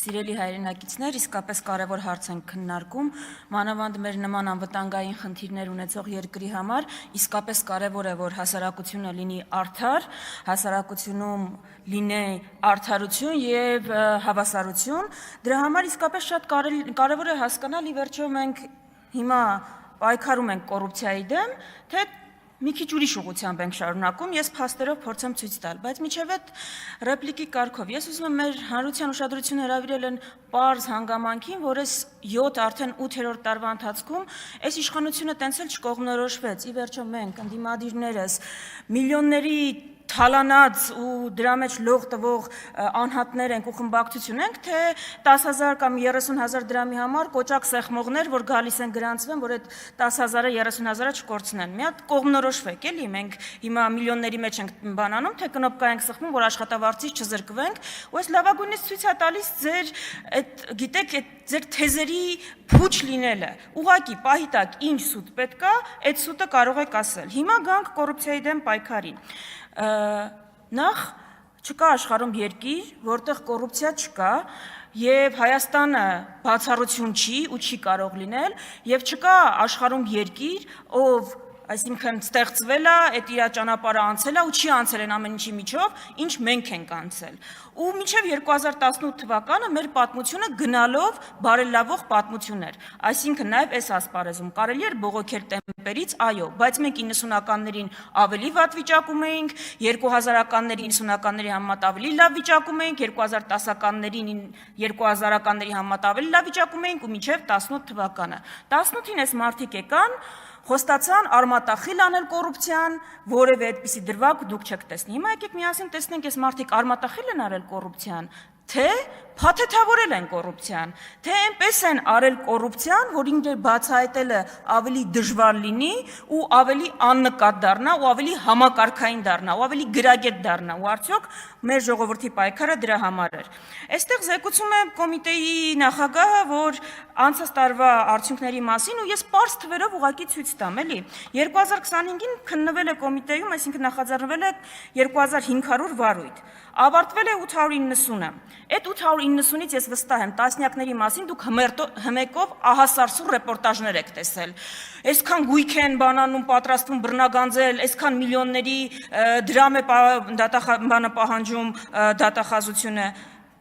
Սիրելի հայրենակիցներ, իսկապես կարևոր հարց ենք քննարկում, մանավանդ մեր նման անվտանգային խնդիրներ ունեցող երկրի համար, իսկապես կարևոր է, որ հասարակությունը լինի արդար, հասարակությունում լինի արդարություն եւ հավասարություն, դրա համար իսկապես շատ կարևոր է հասկանալ, ի վերջո մենք հիմա պայքարում ենք կոռուպցիայի դեմ, թե մի քիչ ուրիշ ուղղությամբ ենք շարունակում, ես փաստերով փորձեմ ցույց տալ, բայց միջև այդ ռեպլիկի կարգով ես ուզում եմ մեր հանրության ուշադրությունը հրավիրել են պարզ հանգամանքին, որ այս 7 արդեն 8-րդ տարվա ընթացքում այս իշխանությունը տենց էլ չկողմնորոշվեց, ի վերջո մենք ընդդիմադիրներս միլիոնների թալանած ու դրա մեջ լող տվող անհատներ ենք ու խմբակցություն ենք, թե 10,000 կամ 30,000 դրամի համար կոճակ սեղմողներ, որ գալիս են գրանցվեն, որ այդ 10,000-ը 30,000-ը չկորցնեն։ Մի հատ կողմնորոշվեք, էլի, մենք հիմա միլիոնների մեջ ենք բանանում, թե կնոպկա ենք սեղմում, որ աշխատավարձից չզրկվենք, ու այս լավագույնից ցույց է տալիս ձեր այդ, գիտեք, ձեր թեզերի փուչ լինելը։ Ուղղակի պահի տակ ինչ սուտ պետք է, այդ սուտը կարող եք ասել։ Հիմա գանք կոռուպցիայի դեմ պայքարին։ Նախ չկա աշխարհում երկիր, որտեղ կոռուպցիա չկա, եւ Հայաստանը բացառություն չի ու չի կարող լինել, եւ չկա աշխարհում երկիր, ով այսինքն ստեղծվել է, այդ իր ճանապարհը անցել է ու չի անցել են ամեն ինչի միջով, ինչ մենք ենք անցել։ Ու մինչև 2018 թվականը մեր պատմությունը գնալով բարելավող պատմություն էր։ Այսինքն նաև այս ասպարեզում կարելի էր բողոքել տեմպերից, այո, բայց մենք 90-ականներին ավելի վատ վիճակում էինք, 2000-ականների 90-ականների համեմատ ավելի լավ վիճակում էինք, 2010-ականներին 2000-ականների համեմատ ավելի լավ վիճակում էինք ու մինչև 18 թվականը։ 18-ին այս մարդիկ եկան, խոստացան արմատախիլ անել կոռուպցիան, որևէ այդպիսի դրվագ դուք չեք տեսնի։ Հիմա եկեք միասին տեսնենք, այս մարդիկ արմատախիլ են արել կոռուպցիան, թե փաթեթավորել են կոռուպցիան, թե այնպես են արել կոռուպցիան, որ ինքն բացահայտելը ավելի դժվար լինի ու ավելի աննկատ դառնա ու ավելի համակարգային դառնա ու ավելի գրագետ դառնա ու արդյոք մեր ժողովրդի պայքարը դրա համար էր։ Այստեղ զեկուցում է կոմիտեի նախագահը, որ անցած տարվա արդյունքների մասին ու ես պարզ թվերով ուղղակի ցույց տամ, էլի 2025-ին քննվել է կոմիտեում, այսինքն նախաձեռնվել է 2500 վարույթ, ավարտվել է 890-ը։ Այդ 890-ից ես վստահ եմ տասնյակների մասին դուք հմեկով ահասարսուռ ռեպորտաժներ եք տեսել։ Այսքան գույք են բանանում պատրաստվում բռնագանձել, այսքան միլիոնների դրամ է բանը պահանջում դատախազությունը,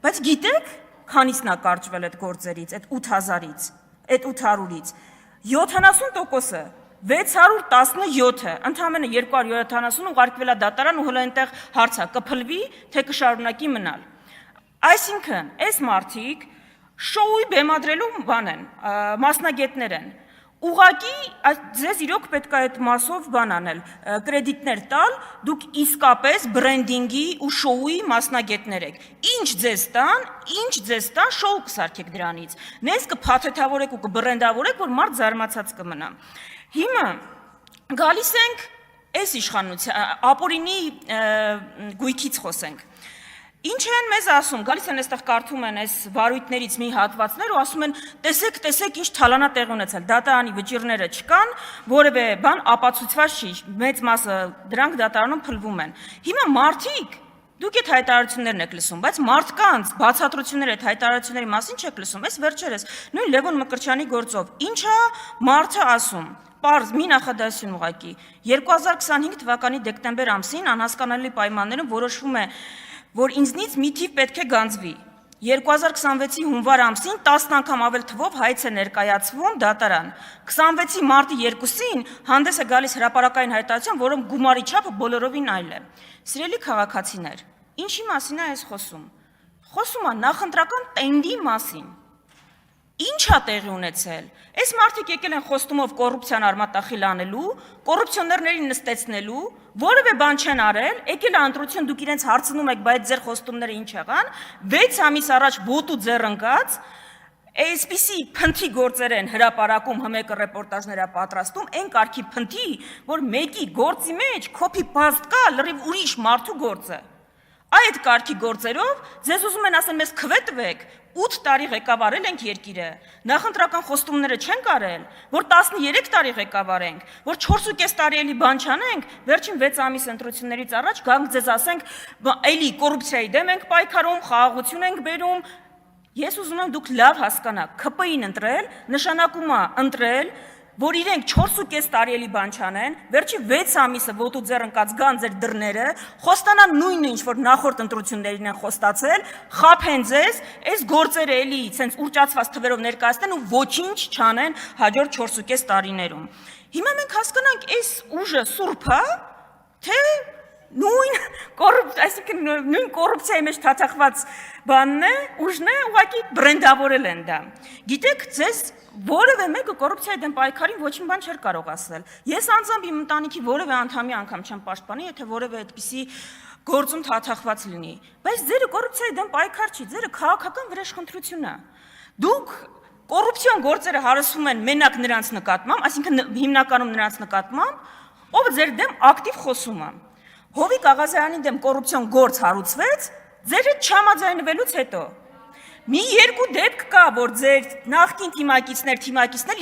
բայց գիտեք, քանիսն է կարճվել այդ գործերից, այդ 8000-ից, այդ 800-ից, 70%-ը 617-ը, ընդամենը 270 ուղարկվել է դատարան ու հələ այնտեղ հարց է կփլվի, թե կշարունակի մնալ։ Այսինքն, այս մարդիկ շոուի բեմադրելու բան են, մասնագետներ են։ Ուղղակի ձեզ իրոք պետք է այդ մասով բան անել, կրեդիտներ տալ, դուք իսկապես բրենդինգի ու շոուի մասնագետներ եք։ Ինչ ձեզ տան, շոու կսարքեք դրանից։ Նենց կփաթեթավորեք ու կբրենդավորեք, որ մարդ զարմացած կմնա։ Հիմա գալիս ենք այս իշխանության, ապօրինի գույքից խոսենք։ Ինչ են մեզ ասում, գալիս են այստեղ կարդում են այս վարույթներից մի հատվածներ ու ասում են տեսեք ինչ թալանա տեղ ունեցել, դատարանի վճիռները չկան, որևէ բան ապացուցված չի, մեծ մասը դրանք դատարանում փլվում են։ Հիմա մարդիկ, դուք այդ հայտարարություններն եք լսում, բայց մարդկանց բացատրությունները այդ հայտարարությունների մասին չեք լսում, այս վերջերս նույն Լևոն Մկրտչյանի գործով, ինչա մարդը ասում, պարզ մի նախադասություն ուղղակի, 2025 թվականի դեկտեմբեր ամսին անհասկանալի պայմաններում որոշվում է որ ինձնից մի թիվ պետք է գանձվի։ 2026-ի հունվար ամսին 10 անգամ ավել թվով հայց է ներկայացվում դատարան։ 26-ի մարտի 2-ին հանդես է գալիս հրապարակային հայտարարություն, որում գումարի չափը բոլորովին այլ է։ Սիրելի քաղաքացիներ, ինչի մասին է այս խոսում։ Խոսում է նախընտրական տենդի մասին։ Ինչ է տեղի ունեցել։ Այս մարդիկ եկել են խոստումով կոռուպցիան արմատախիլ անելու, կոռուպցիոներներին նստեցնելու, որևէ բան չեն արել, եկել է ընտրություն, դուք իրենց հարցնում եք, բայց ձեր խոստումները ինչ եղան, 6 ամիս առաջ ոտու ձեռ ընկած, այսպիսի փնթի գործեր են հրապարակում, հմեկը ռեպորտաժներ է պատրաստում, այն կարգի փնթի, որ մեկի գործի մեջ copy paste կա, լրիվ ուրիշ մարդու գործը։ Այդ կարգի գործերով ձեզ ուզում են ասել, մեզ քվե տվեք, 8 տարի ղեկավարել ենք երկիրը, նախընտրական խոստումները չենք արել, որ 13 տարի ղեկավարենք, որ 4.5 տարի էլի բան չանենք, վերջին 6 ամիս ընտրություններից առաջ գանք ձեզ ասենք, էլի կոռուպցիայի դեմ ենք պայքարում, խաղաղություն ենք բերում, Ես ուզում եմ դուք լավ հասկանաք, ՔՊԻ-ն ընտրել, նշանակում է ընտրել, որ իրենք 4.5 տարի էլի բան չանեն, վերջի 6 ամիսը ոտու ձեռ ընկած գան ձեր դռները, խոստանան նույնը ինչ որ նախորդ ընտրություններին են խոստացել, խափեն ձեզ, այս գործերը էլի ցենց ուռճացված թվերով ներկայացնեն ու ոչինչ չանեն հաջորդ 4.5 տարիներում։ Հիմա մենք հասկանանք, այս ուժը սուրբ է, թե նույն կոռուպցիայի մեջ թաթախված բանն է, ուժն է, ուղղակի բրենդավորել են դա։ Գիտեք, ձեզ որևէ մեկը կոռուպցիայի դեմ պայքարին ոչ մի բան չէր կարող ասել։ Ես անձամբ իմ ընտանիքի որևէ անդամի անգամ չեմ պաշտպանի, եթե որևէ այդպիսի գործում թաթախված լինի։ Բայց ձերը կոռուպցիայի դեմ պայքար չի, ձերը քաղաքական վրեժխնդրություն է։ Դուք կոռուպցիոն գործերը հարցում են մենակ նրանց նկատմամբ, այսինքն հիմնականում նրանց նկատմամբ, ով ձեր դեմ ակտիվ խոսում է։ Հովիկ Աղազարյանի դեմ կոռուպցիոն գործ հարուցվեց, ձեր հետ չհամաձայնվելուց հետո։ Մի երկու դեպք կա, որ ձեր նախկին թիմակիցներ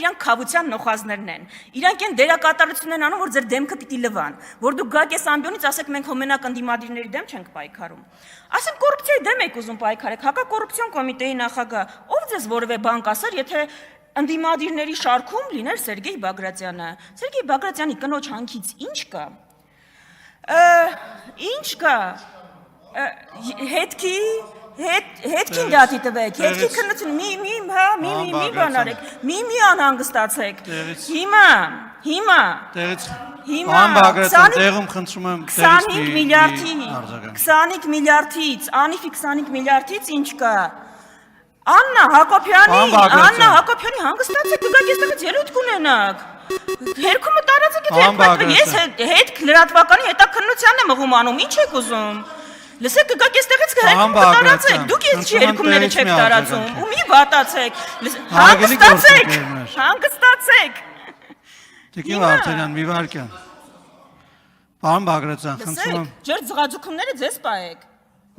իրանք խավության նոխազներն են։ Իրանք են դերակատարություն են անում, որ ձեր դեմքը պիտի լվան, որ դուք գաք այս ամբիոնից ասեք մենք հոմենակ ընդդիմադիրների դեմ չենք պայքարում։ Ասեմ կոռուպցիայի դեմ եք ուզում պայքարեք, հակակոռուպցիոն կոմիտեի նախագահ, ով ձեզ որևէ բան կասեր, եթե ընդդիմադիրների շարքում լիներ Սերգեյ Բագրատյանը։ Սերգեյ Բագրատյանի կնոջ հանքից ինչ կա։ Ինչ կա։ Հետքին դատի տվեք, հետքի քննություն, մի բան արեք, մի անհանգստացեք։ Հիմա, Պարոն Բագրատյան, տեղում խնդրում եմ 25 միլիարդից, անիվի 25 միլիարդից ինչ կա։ Աննա Հակոբյանի հանգստացեք, դուք այստեղից ելույթ կունենաք։ Հերքումը տարածեք, ես հետ լրատվականի հետաքննությանն եմ ըղում անում, ինչ եք ուզում։ Լսեք, գաք այստեղից հերքումը տարածեք, դուք ես հերքումները չեք տարածում, ու մի վատացեք, հանգստացեք։ Տիկին Վարդանյան, մի վարքյան։ Պարոն Բագրատյան, խնդրում եմ։ Ջեր ձղաձուկները ձեզ պահեք,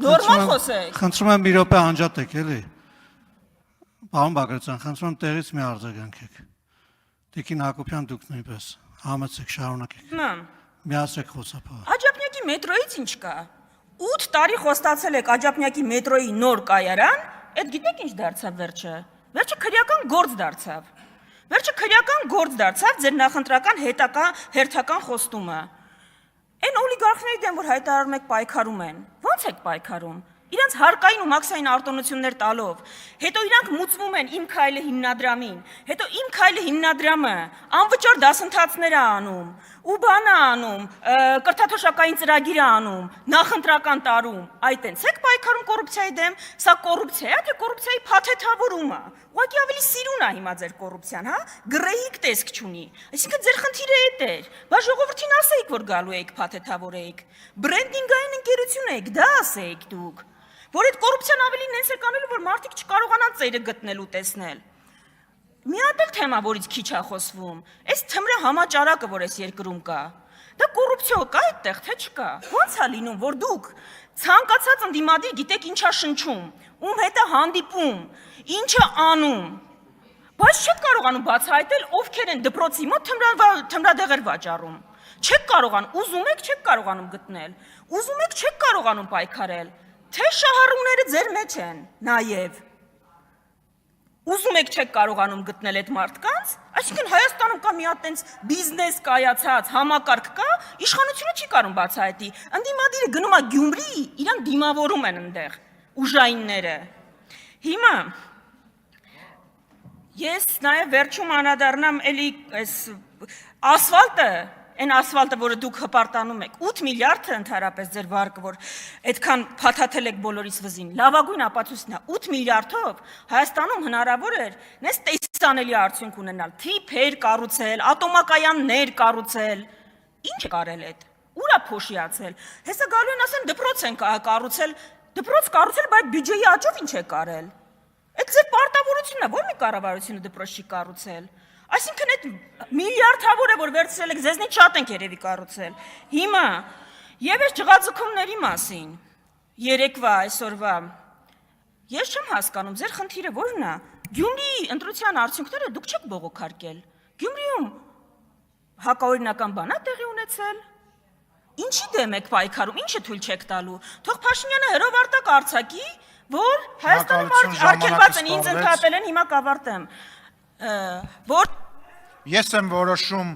նորմալ խոսեք։ Խնդրում եմ մի րոպե անջատեք, էլի։ Պարոն Բագրատյան, խնդրում եմ տեղից մի արձագանքեք։ Տիկին Հակոբյան, դուք նույնպես համեցեք, շարունակեք։ Միացրեք խոսափողը։ Աջափնյակի մետրոից ինչ կա։ 8 տարի խոստացել եք Աջափնյակի մետրոյի նոր կայարան, այդ գիտեք ինչ դարձավ վերջը։ Վերջը քրեական գործ դարձավ ձեր նախընտրական հերթական խոստումը։ Այն օլիգարխների դեմ որ հայտարարում եք պայքարում են։ Ո՞նց եք պայքարում։ Իրանց հարկային ու մաքսային արտոնություններ տալով, հետո իրանք մուծվում են Իմ քայլը հիմնադրամին, հետո Իմ քայլը հիմնադրամը անվճար դասընթացներ է անում, ու բան է անում, կրթաթոշակային ծրագիր է անում, նախընտրական տարում, այդ այնց եք պայքարում կոռուպցիայի դեմ, սա կոռուպցիա է, թե կոռուպցիայի փաթեթավորում է, ուղղակի ավելի սիրուն է հիմա ձեր կոռուպցիան, հա, գրեհիկ տեսք չունի, այսինքն ձեր խնդիրը էդ էր, բա ժողովրդին ասեիք, որ գալու եք փաթեթավորեիք, բրենդինգային ընկերություն եք, դա ասեիք դուք, որ այդ կոռուպցիան ավելի նենց է կանելու, որ մարդիկ չկարողանան ծայրը գտնել ու տեսնել։ Մի հատ էլ թեմա, որից քիչ է խոսվում, այս թմրը համաճարակը, որ այս երկրում կա, դա կոռուպցիա կա այդտեղ, թե չկա։ Ո՞նց է լինում, որ դուք ցանկացած ընդդիմադիր գիտեք ինչա շնչում, ում հետ է հանդիպում, ինչը անում, բայց չեք կարողանում բացահայտել ովքեր են դպրոցի մոտ թմրադեղեր վաճառում։ Չեք կարողանում, ուզում եք, չեք կարողանում գտնել, ուզում եք, չեք կարողանում պայքարել, թե շահառուները ձեր մեջ են, նաև։ Ուզում եք չեք կարողանում գտնել այդ մարդկանց, այսինքն Հայաստանում կա մի հատ տենց բիզնես կայացած համակարգ կա, իշխանությունը չի կարող բացահայտի։ Ընդդիմադիրը գնում է Գյումրի, իրանք դիմավորում են այնտեղ ուժայինները։ Հիմա ես նաև վերջում անդրադառնամ էլի այս ասֆալտը, այն ասֆալտը, որը դուք հպարտանում եք, 8 միլիարդը ընդհանրապես ձեր վարկը, որ այդքան փաթաթել եք բոլորիս վզին, լավագույն ապացույցն է, 8 միլիարդով Հայաստանում հնարավոր էր նես տեսանելի արդյունք ունենալ, թիփեր կառուցել, ատոմակայաններ կառուցել, ինչ է կարել այդ, ուր է փոշիացել, հեսա գալու են ասեն դպրոց են կառուցել, բայց բյուջեի աճով ինչ է կարել, այդ ձեր պարտավորությունն է, որ մի կառավարությունը դպրոց չի կառուցել, այսինքն այդ միլիարդավորը, որ վերցրել եք, ձեզնից շատ ենք երևի կառուցել, հիմա, և այս ջղաձգումների մասին, երեկվա, այսօրվա, ես չեմ հասկանում, ձեր խնդիրը որն է, Գյումրիի ընտրության արդյունքները դուք չեք բողոքարկել, Գյումրիում հակաօրինական բան է տեղի ունեցել, ինչի դեմ եք պայքարում, ինչը թույլ չեք տալու, թող Փաշինյանը հրովարտակ արձակի, Որ Հայաստանում արգելված են, ինձ ընդհատել են, հիմա կավարտեմ։ Որ Ես եմ որոշում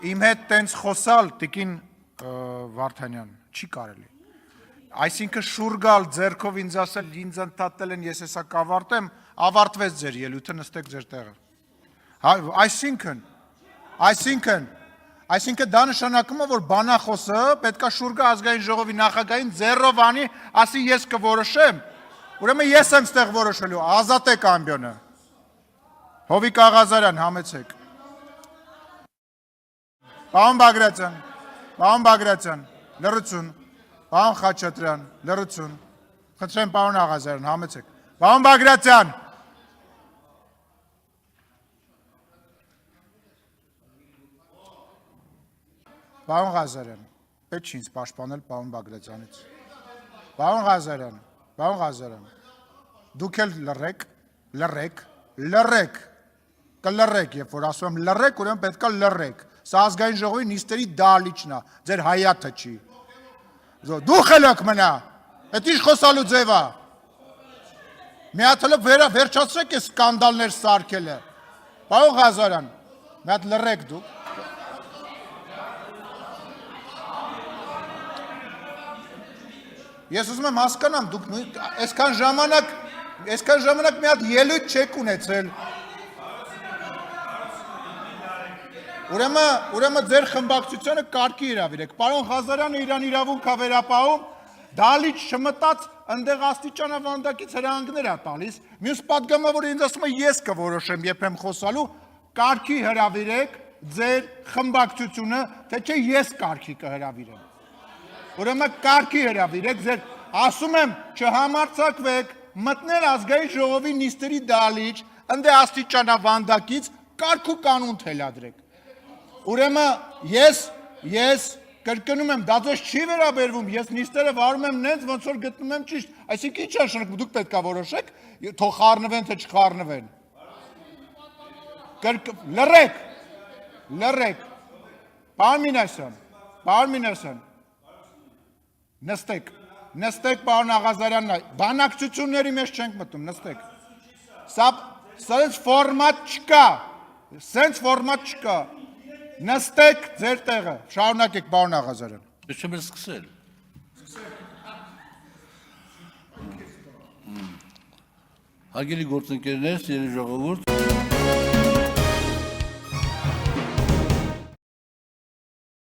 իմ հետ տենց խոսալ տիկին Վարդանյան, չի կարելի։ Այսինքն շուռ գալ ձեռքով ինձ ասել, ինձ ընդհատել են, ես հեսա կավարտեմ, ավարտվեց ձեր ելույթը, նստեք ձեր տեղը։ Այսինքն դա նշանակում է, որ բանախոսը պետքա շուռ գա ազգային ժողովի նախագահին ձեռով անի, ասի ես կորոշեմ։ Ուրեմն ես եմ ստեղ որոշելու, ազատեք ամբյոնը։ Հովիկ Աղազարյան, համեցեք։ Պարոն Բագրատյան, լռություն, պարոն Խաչատրյան, լռություն, խնդրեմ պարոն Աղազարյան, համեցեք, պարոն Բագրատյան, պարոն Ղազարյան, պետք չի ինձ պաշտպանել պարոն Բագրատյանից, պարոն Ղազարյան, դուք էլ լռեք, կլռեք, երբ որ ասում եմ լռեք, ուրեմն պետքա լռեք։ Սա ազգային ժողովի նիստերի դահլիճն է, ձեր հայաթը չի։ Դուք էլ եք մնա, այդ ինչ խոսալու ձև է։ Մի հատ հլը վերջացրեք է սկանդալներ սարքելը։ Պարոն Ղազարյան, մի հատ լռեք դուք։ Ես ուզում եմ հասկանամ, դուք այսքան ժամանակ մի հատ ելույթ չեք ունեցել։ Ուրեմն ձեր խմբակցությունը կարգի հրավիրեք։ Պարոն Ղազարյանը իրան իրավունք է վերապահում, դահլիճ չմտած ընդեղ աստիճանավանդակից հրահանգներ է տալիս։ Մյուս պատգամավորը ինձ ասում է ես կորոշեմ, երբ եմ խոսալու, կարգի հրավիրեք ձեր խմբակցությունը, թե չէ ես կարգի կհրավիրեմ։ Ուրեմն կարգի հրավիրեք ձեր, ասում եմ, չհամարձակվեք, մտնել ազգային ժողովի նիստերի դահլիճ, ընդեղ աստիճանավանդակից կարգ ու կանոն թելադրեք։ Ուրեմն ես կրկնում եմ, դա ձեզ չի վերաբերվում, ես նիստերը վարում եմ նենց, ոնց որ գտնում եմ ճիշտ, այսինքն ինչ նշանակում, դուք պետք է որոշեք, թող խառնվեն, թե չխառնվեն։ Լռեք։ Պարոն Մինասյան, նստեք պարոն Աղազարյանն, բանակցությունների մեջ չենք մտնում, նստեք։ Սա սենց ֆորմատ չկա։ Նստեք ձեր տեղը, շարունակեք պարոն Աղազարյան։ Ես չեմ սկսել։ Հարգելի գործընկերներ, սիրելի ժողովուրդ,